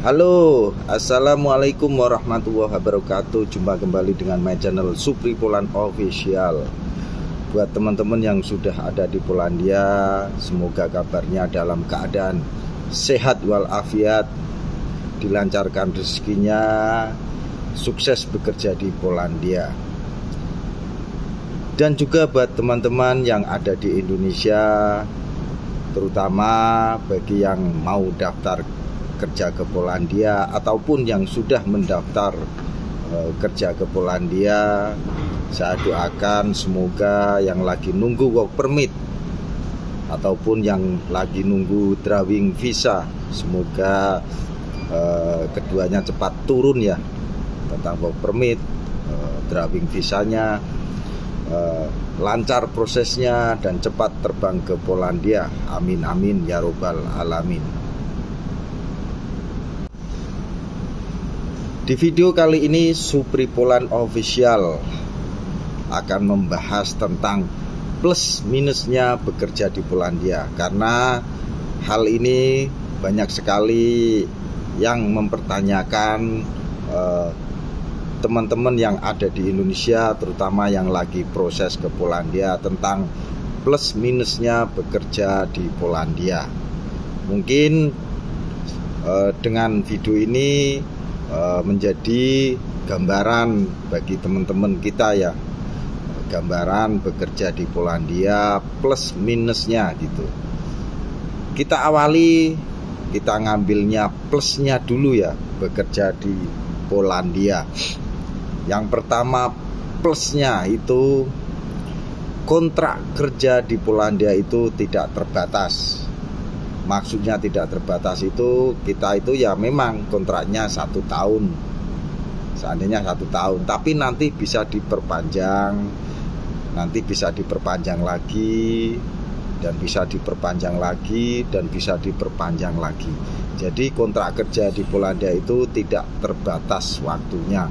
Halo, assalamualaikum warahmatullahi wabarakatuh. Jumpa kembali dengan my channel Supri Poland Official. Buat teman-teman yang sudah ada di Polandia, semoga kabarnya dalam keadaan sehat walafiat, dilancarkan rezekinya, sukses bekerja di Polandia. Dan juga buat teman-teman yang ada di Indonesia, terutama bagi yang mau daftar kerja ke Polandia ataupun yang sudah mendaftar kerja ke Polandia, saya doakan semoga yang lagi nunggu work permit ataupun yang lagi nunggu drawing visa, semoga keduanya cepat turun ya, tentang work permit, drawing visanya, lancar prosesnya dan cepat terbang ke Polandia. Amin amin ya robbal alamin. Di video kali ini Supri Poland Official akan membahas tentang plus minusnya bekerja di Polandia, karena hal ini banyak sekali yang mempertanyakan teman-teman yang ada di Indonesia, terutama yang lagi proses ke Polandia, tentang plus minusnya bekerja di Polandia. Mungkin dengan video ini menjadi gambaran bagi teman-teman kita ya, gambaran bekerja di Polandia plus minusnya gitu. Kita awali, kita ngambilnya plusnya dulu ya, bekerja di Polandia. Yang pertama plusnya itu kontrak kerja di Polandia itu tidak terbatas. Maksudnya tidak terbatas itu, kita itu ya memang kontraknya 1 tahun, seandainya 1 tahun, tapi nanti bisa diperpanjang, nanti bisa diperpanjang lagi, dan bisa diperpanjang lagi, dan bisa diperpanjang lagi. Jadi kontrak kerja di Polandia itu tidak terbatas waktunya.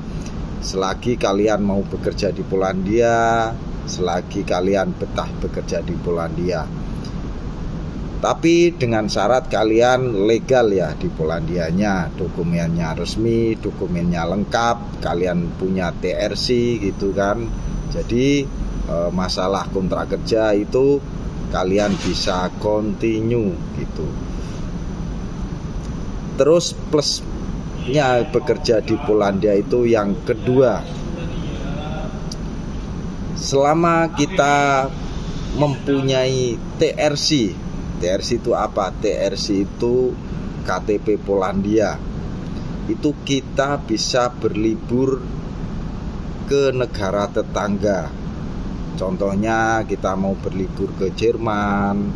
Selagi kalian mau bekerja di Polandia, selagi kalian betah bekerja di Polandia. Tapi dengan syarat kalian legal ya di Polandianya, dokumennya resmi, dokumennya lengkap, kalian punya TRC gitu kan. Jadi masalah kontrak kerja itu kalian bisa continue gitu. Terus plusnya bekerja di Polandia itu yang kedua, selama kita mempunyai TRC. TRC itu apa? TRC itu KTP Polandia. Itu kita bisa berlibur ke negara tetangga. Contohnya kita mau berlibur ke Jerman,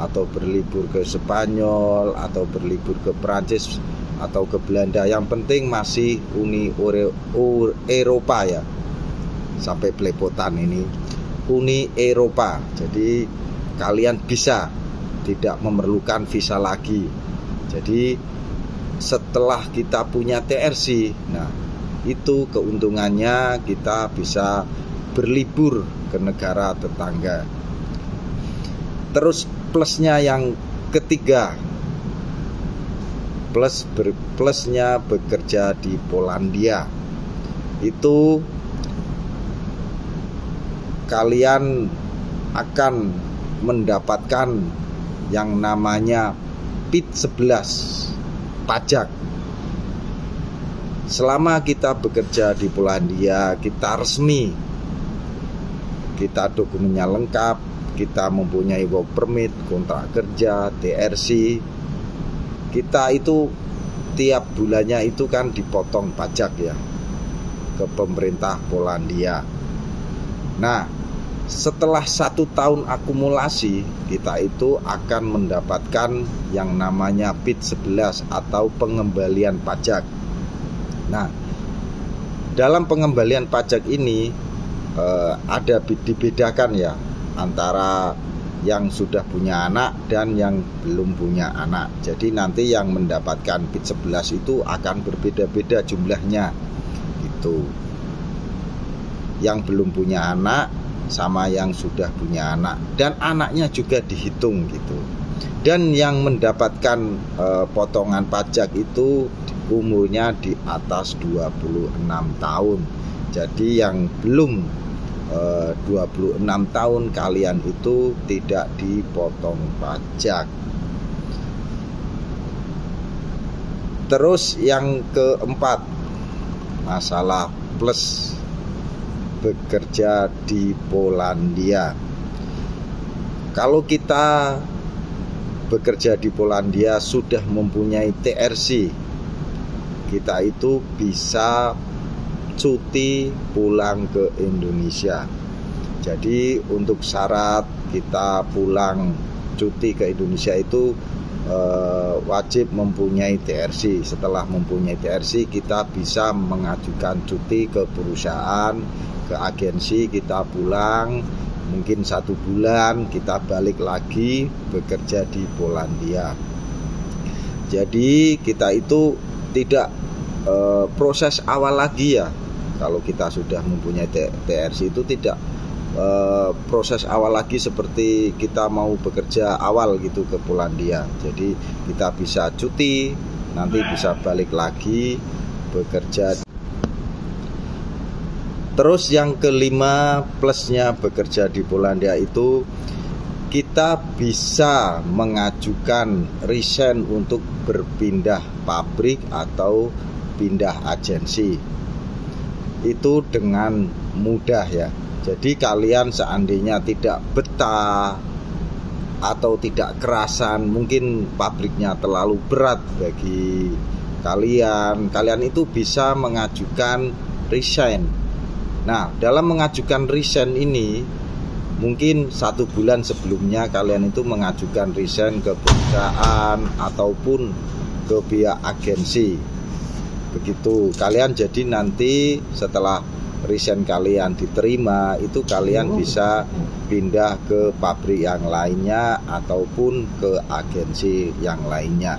atau berlibur ke Spanyol, atau berlibur ke Prancis, atau ke Belanda. Yang penting masih Uni Eropa ya. Sampai belepotan ini, Uni Eropa. Jadi kalian bisa tidak memerlukan visa lagi. Jadi setelah kita punya TRC, nah itu keuntungannya kita bisa berlibur ke negara tetangga. Terus plusnya yang ketiga, plusnya bekerja di Polandia itu kalian akan mendapatkan yang namanya PIT-11 pajak. Selama kita bekerja di Polandia, kita resmi, kita dokumennya lengkap, kita mempunyai work permit, kontrak kerja, TRC, kita itu tiap bulannya itu kan dipotong pajak ya ke pemerintah Polandia. Nah, setelah 1 tahun akumulasi, kita itu akan mendapatkan yang namanya PIT-11 atau pengembalian pajak. Nah, dalam pengembalian pajak ini ada dibedakan ya antara yang sudah punya anak dan yang belum punya anak. Jadi nanti yang mendapatkan PIT-11 itu akan berbeda-beda jumlahnya gitu. Yang belum punya anak sama yang sudah punya anak, dan anaknya juga dihitung gitu. Dan yang mendapatkan potongan pajak itu umurnya di atas 26 tahun. Jadi yang belum 26 tahun kalian itu tidak dipotong pajak. Terus yang keempat, masalah plus bekerja di Polandia. Kalau kita bekerja di Polandia sudah mempunyai TRC, kita itu bisa cuti pulang ke Indonesia. Jadi untuk syarat kita pulang cuti ke Indonesia itu wajib mempunyai TRC. Setelah mempunyai TRC, kita bisa mengajukan cuti ke perusahaan, ke agensi, kita pulang mungkin 1 bulan, kita balik lagi bekerja di Polandia. Jadi kita itu tidak proses awal lagi ya. Kalau kita sudah mempunyai TRC itu tidak proses awal lagi seperti kita mau bekerja awal gitu ke Polandia. Jadi kita bisa cuti, nanti bisa balik lagi bekerja. Terus yang kelima plusnya bekerja di Polandia itu kita bisa mengajukan resign untuk berpindah pabrik atau pindah agensi. Itu dengan mudah ya. Jadi kalian seandainya tidak betah atau tidak kerasan, mungkin pabriknya terlalu berat bagi kalian, kalian itu bisa mengajukan resign. Nah, dalam mengajukan resign ini mungkin 1 bulan sebelumnya kalian itu mengajukan resign ke perusahaan ataupun ke pihak agensi. Begitu kalian, jadi nanti setelah resign kalian diterima, itu kalian bisa pindah ke pabrik yang lainnya ataupun ke agensi yang lainnya.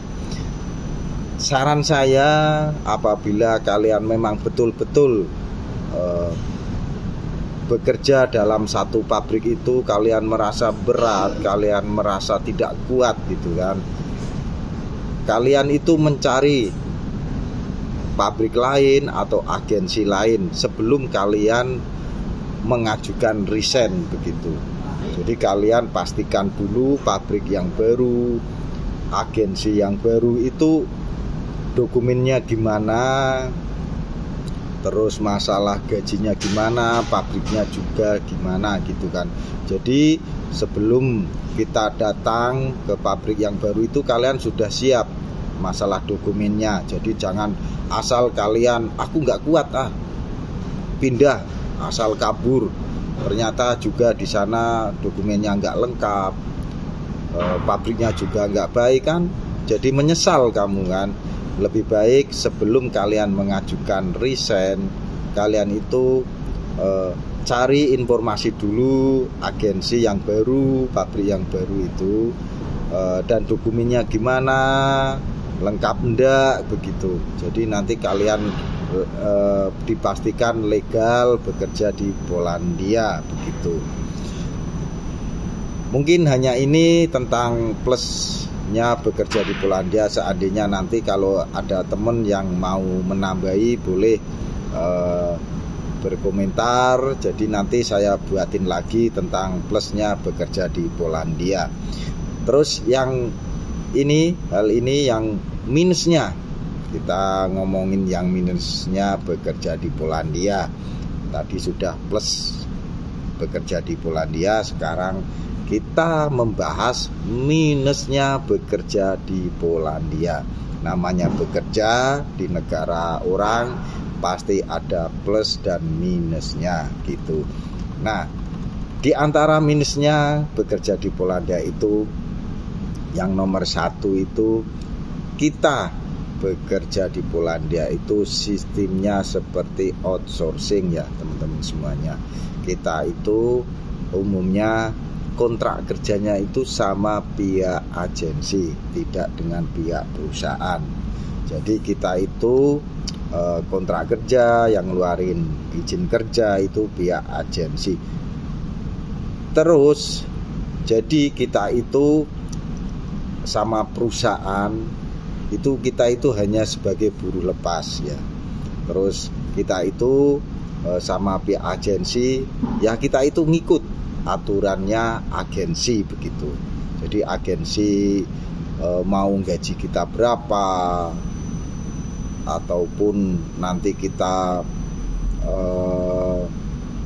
Saran saya, apabila kalian memang betul-betul bekerja dalam satu pabrik itu kalian merasa berat, kalian merasa tidak kuat gitu kan, kalian itu mencari pabrik lain atau agensi lain sebelum kalian mengajukan resign begitu. Jadi kalian pastikan dulu pabrik yang baru, agensi yang baru itu dokumennya gimana, terus masalah gajinya gimana, pabriknya juga gimana gitu kan. Jadi sebelum kita datang ke pabrik yang baru itu kalian sudah siap masalah dokumennya. Jadi jangan asal kalian aku nggak kuat pindah, asal kabur, ternyata juga di sana dokumennya nggak lengkap, pabriknya juga nggak baik kan, jadi menyesal kamu kan. Lebih baik sebelum kalian mengajukan resign, kalian itu cari informasi dulu agensi yang baru, pabrik yang baru itu, dan dokumennya gimana, lengkap enggak begitu. Jadi nanti kalian dipastikan legal bekerja di Polandia begitu. Mungkin hanya ini tentang plusnya bekerja di Polandia. Seandainya nanti kalau ada teman yang mau menambahi boleh berkomentar. Jadi nanti saya buatin lagi tentang plusnya bekerja di Polandia. Terus yang hal ini yang minusnya, kita ngomongin yang minusnya bekerja di Polandia. Tadi sudah plus bekerja di Polandia, sekarang kita membahas minusnya bekerja di Polandia. Namanya bekerja di negara orang pasti ada plus dan minusnya gitu. Nah, di antara minusnya bekerja di Polandia itu, yang nomor 1 itu, kita bekerja di Polandia itu sistemnya seperti outsourcing ya teman-teman semuanya. Kita itu umumnya kontrak kerjanya itu sama pihak agensi, tidak dengan pihak perusahaan. Jadi kita itu kontrak kerja, yang ngeluarin izin kerja itu pihak agensi. Terus jadi kita itu sama perusahaan Itu kita itu hanya sebagai buruh lepas ya. Terus kita itu sama pihak agensi ya, kita itu ngikut aturannya agensi begitu. Jadi agensi mau gaji kita berapa, ataupun nanti kita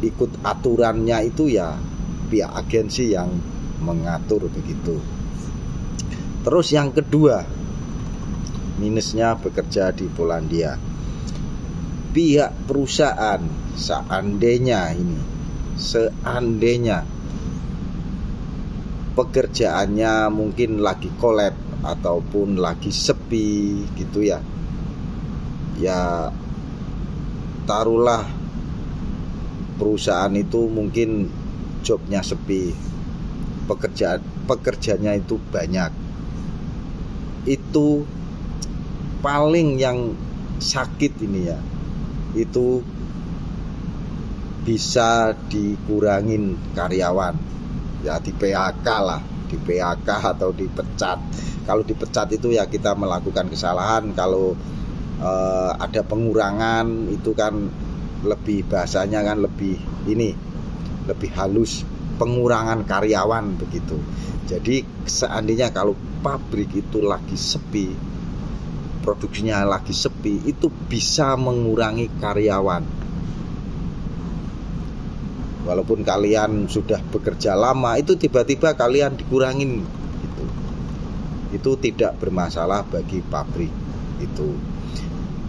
ikut aturannya itu ya pihak agensi yang mengatur begitu. Terus yang kedua, minusnya bekerja di Polandia. Pihak perusahaan seandainya pekerjaannya mungkin lagi collab ataupun lagi sepi gitu ya. Ya taruhlah perusahaan itu mungkin jobnya sepi, pekerjanya itu banyak. Itu paling yang sakit ini ya, itu bisa dikurangin karyawan ya, di PHK lah, di PHK atau dipecat. Kalau dipecat itu ya kita melakukan kesalahan. Kalau ada pengurangan itu kan lebih, bahasanya kan lebih halus, pengurangan karyawan begitu. Jadi seandainya kalau pabrik itu lagi sepi, produksinya lagi sepi, itu bisa mengurangi karyawan. Walaupun kalian sudah bekerja lama, itu tiba-tiba kalian dikurangin gitu. Itu tidak bermasalah bagi pabrik itu.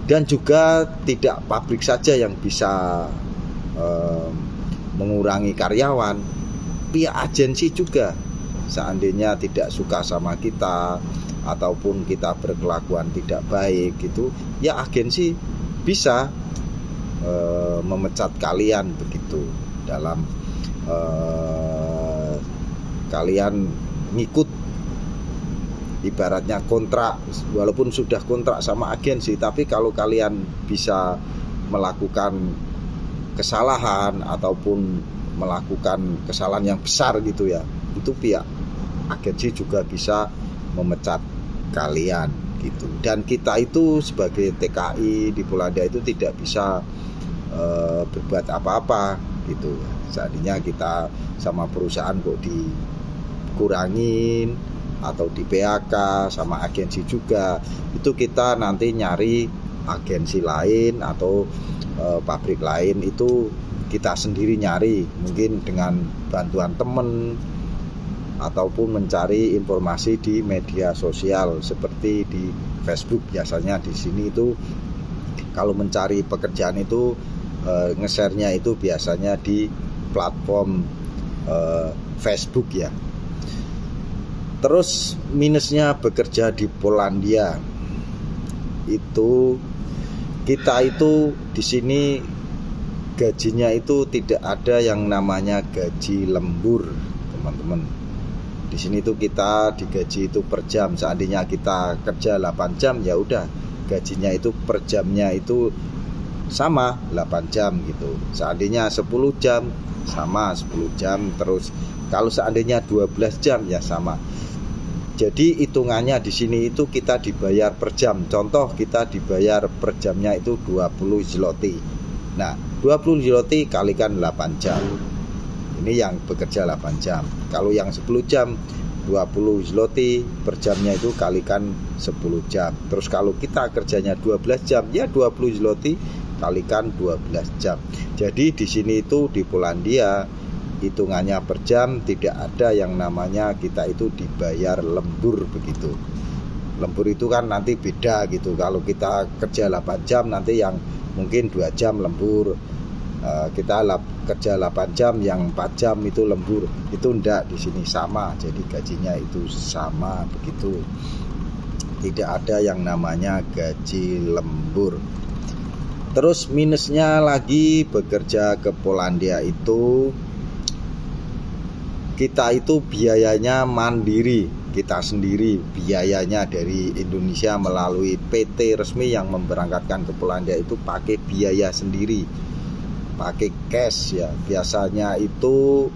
Dan juga tidak pabrik saja yang bisa mengurangi karyawan, pihak agensi juga. Seandainya tidak suka sama kita ataupun kita berkelakuan tidak baik gitu, ya agensi bisa memecat kalian begitu, dalam kalian ngikut ibaratnya kontrak. Walaupun sudah kontrak sama agensi, tapi kalau kalian bisa melakukan kesalahan ataupun melakukan kesalahan yang besar gitu ya, itu pihak agensi juga bisa memecat kalian gitu. Dan kita itu sebagai TKI di Polandia itu tidak bisa berbuat apa-apa gitu. Seandainya kita sama perusahaan kok dikurangin atau di PHK sama agensi juga, itu kita nanti nyari agensi lain atau pabrik lain, itu kita sendiri nyari, mungkin dengan bantuan teman ataupun mencari informasi di media sosial seperti di Facebook. Biasanya di sini itu kalau mencari pekerjaan itu nge-share-nya itu biasanya di platform Facebook ya. Terus minusnya bekerja di Polandia itu, kita itu di sini gajinya itu tidak ada yang namanya gaji lembur, teman-teman. Di sini tuh kita digaji itu per jam. Seandainya kita kerja 8 jam ya udah gajinya itu per jamnya itu sama 8 jam gitu. Seandainya 10 jam sama 10 jam. Terus kalau seandainya 12 jam ya sama. Jadi hitungannya di sini itu kita dibayar per jam. Contoh kita dibayar per jamnya itu 20 zloty. Nah, 20 zloty kalikan 8 jam. Ini yang bekerja 8 jam. Kalau yang 10 jam 20 zloty per jamnya itu kalikan 10 jam. Terus kalau kita kerjanya 12 jam ya 20 zloty kalikan 12 jam. Jadi di sini itu di Polandia hitungannya per jam, tidak ada yang namanya kita itu dibayar lembur begitu. Lembur itu kan nanti beda gitu. Kalau kita kerja 8 jam nanti yang mungkin 2 jam lembur. Kita kerja 8 jam yang 4 jam itu lembur. Itu enggak, di sini sama. Jadi gajinya itu sama begitu. Tidak ada yang namanya gaji lembur. Terus minusnya lagi bekerja ke Polandia itu, kita itu biayanya mandiri, kita sendiri biayanya dari Indonesia melalui PT resmi yang memberangkatkan ke Polandia itu pakai biaya sendiri, pakai cash ya. Biasanya itu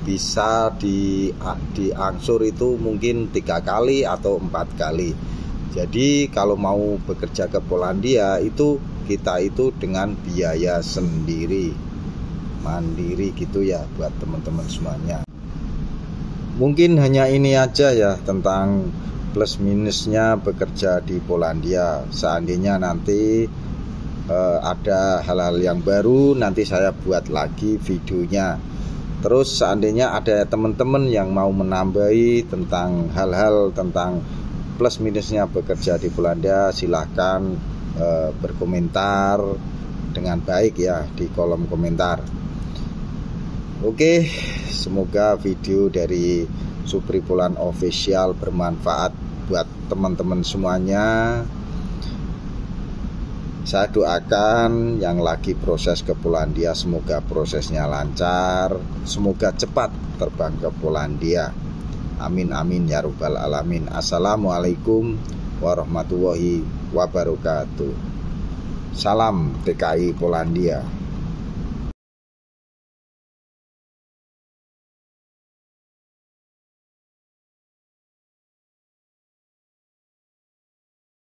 bisa diangsur itu mungkin 3 kali atau 4 kali. Jadi kalau mau bekerja ke Polandia itu kita itu dengan biaya sendiri, mandiri gitu ya buat teman-teman semuanya. Mungkin hanya ini aja ya tentang plus minusnya bekerja di Polandia. Seandainya nanti ada hal-hal yang baru, nanti saya buat lagi videonya. Terus seandainya ada teman-teman yang mau menambahi tentang hal-hal tentang plus minusnya bekerja di Polandia, silahkan berkomentar dengan baik ya di kolom komentar. Oke, semoga video dari Supri Poland Official bermanfaat buat teman-teman semuanya. Saya doakan yang lagi proses ke Polandia semoga prosesnya lancar, semoga cepat terbang ke Polandia. Amin amin ya rabbal alamin. Assalamualaikum warahmatullahi wabarakatuh. Salam TKI Polandia.